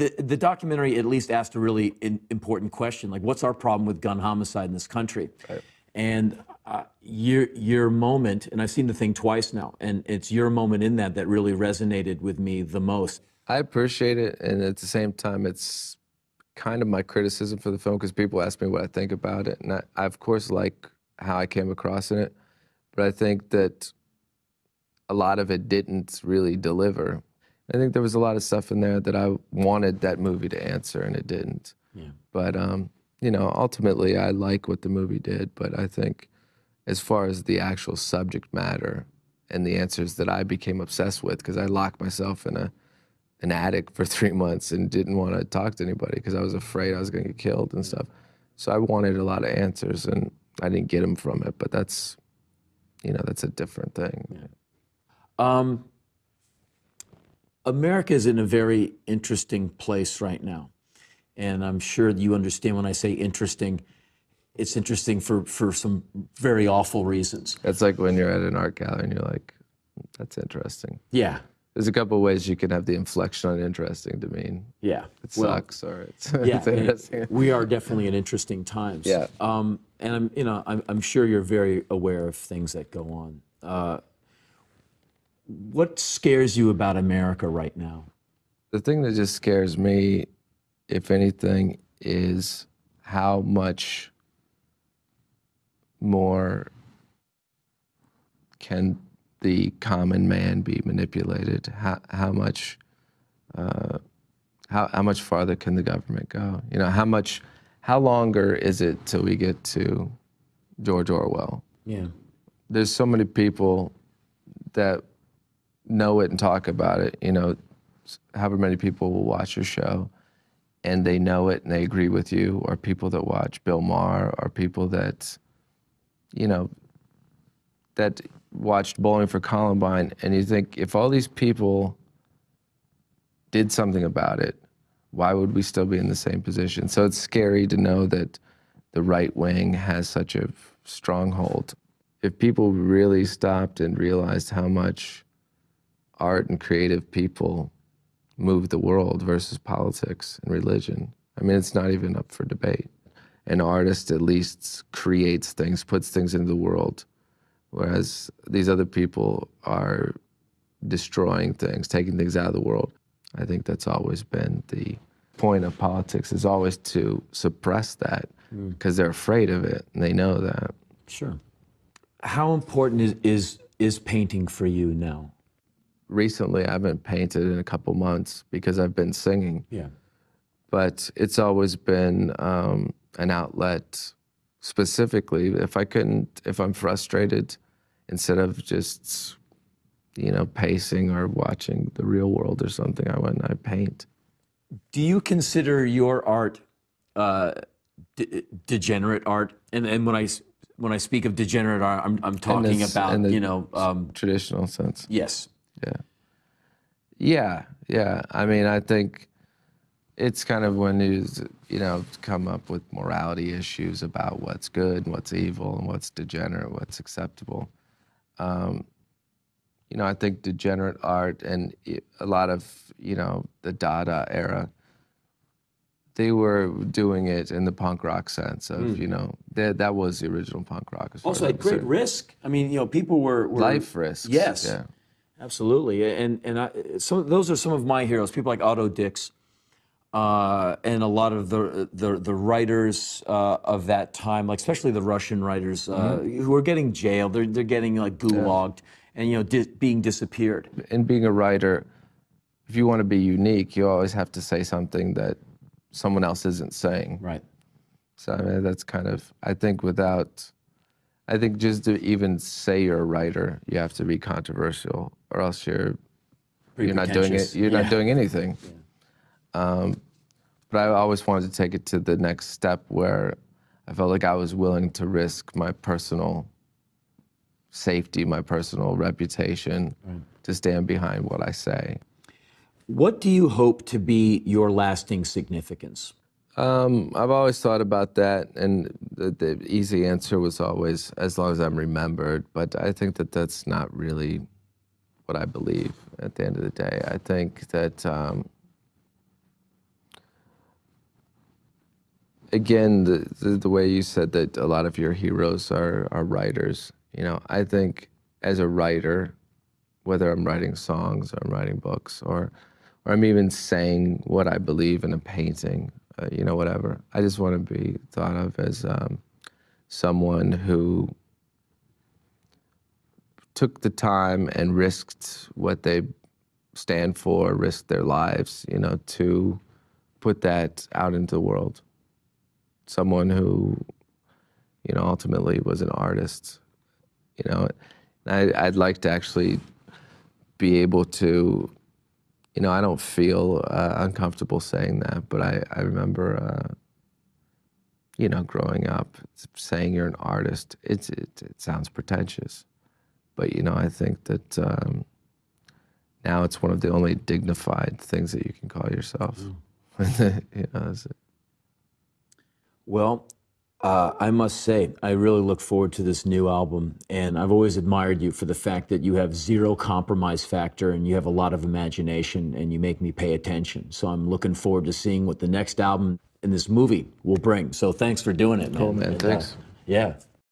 The documentary at least asked a really important question, like what's our problem with gun homicide in this country? Right. And your moment, and I've seen the thing twice now, and it's your moment in that really resonated with me the most. I appreciate it, and at the same time, it's kind of my criticism for the film because people ask me what I think about it, and I of course like how I came across in it, but I think that a lot of it didn't really deliver. I think there was a lot of stuff in there that I wanted that movie to answer, and it didn't. Yeah. But you know, ultimately, I like what the movie did, but I think as far as the actual subject matter and the answers that I became obsessed with, because I locked myself in an attic for 3 months and didn't want to talk to anybody because I was afraid I was going to get killed and stuff. So I wanted a lot of answers, and I didn't get them from it, but that's, you know, that's a different thing. Yeah. America is in a very interesting place right now. And I'm sure you understand when I say interesting, it's interesting for some very awful reasons. It's like when you're at an art gallery and you're like, that's interesting. Yeah. There's a couple of ways you can have the inflection on interesting to mean yeah. it sucks or it's, yeah, it's interesting. We are definitely in interesting times. Yeah. And I'm sure you're very aware of things that go on. What scares you about America right now? The thing that just scares me, if anything, is how much more can the common man be manipulated? How much farther can the government go? You know, how longer is it till we get to George Orwell? Yeah. There's so many people that know it and talk about it, you know, however many people will watch your show and they know it and they agree with you, or people that watch Bill Maher, or people that, you know, that watched Bowling for Columbine, and you think, if all these people did something about it, why would we still be in the same position? So it's scary to know that the right wing has such a stronghold. If people really stopped and realized how much art and creative people move the world versus politics and religion, I mean, it's not even up for debate. An artist at least creates things, puts things into the world, whereas these other people are destroying things, taking things out of the world. I think that's always been the point of politics, is always to suppress that because they're afraid of it and they know that. Sure. How important is painting for you now? Recently, I haven't painted in a couple months because I've been singing. Yeah. But it's always been an outlet. Specifically, if I'm frustrated, instead of just, you know, pacing or watching The Real World or something, I paint. Do you consider your art degenerate art? And when I speak of degenerate art, I'm talking about, in the you know, traditional sense. Yes. Yeah. I mean, I think it's kind of when you know, come up with morality issues about what's good and what's evil and what's degenerate, what's acceptable. You know, I think degenerate art and a lot of, you know, the Dada era, they were doing it in the punk rock sense of, you know, that was the original punk rock. Also at great risk. I mean, you know, people were life risks. Yes. Yeah. Absolutely. And those are some of my heroes, people like Otto Dix, and a lot of the writers of that time, like especially the Russian writers who are getting jailed. They're getting like gulagged and, you know, being disappeared. In being a writer, if you want to be unique, you always have to say something that someone else isn't saying. Right. So I mean, that's kind of, I think just to even say you're a writer, you have to be controversial, or else you're not doing it. You're not doing anything. Yeah. But I always wanted to take it to the next step where I felt like I was willing to risk my personal safety, my personal reputation, to stand behind what I say. What do you hope to be your lasting significance? I've always thought about that, and the easy answer was always, as long as I'm remembered, but I think that that's not really what I believe at the end of the day. I think that again, the way you said that a lot of your heroes are writers, you know, I think as a writer, whether I'm writing songs or I'm writing books or I'm even saying what I believe in a painting, you know, whatever, I just want to be thought of as someone who took the time and risked what they stand for, risked their lives, you know, to put that out into the world. Someone who, you know, ultimately was an artist, you know. I'd like to actually be able to, you know, I don't feel uncomfortable saying that, but I remember, you know, growing up, saying you're an artist, it sounds pretentious. But, you know, I think that now it's one of the only dignified things that you can call yourself. You know, that's it. Well, I must say, I really look forward to this new album, and I've always admired you for the fact that you have zero compromise factor and you have a lot of imagination and you make me pay attention. So I'm looking forward to seeing what the next album in this movie will bring. So thanks for doing it, man. Cool, man. Thanks. Yeah.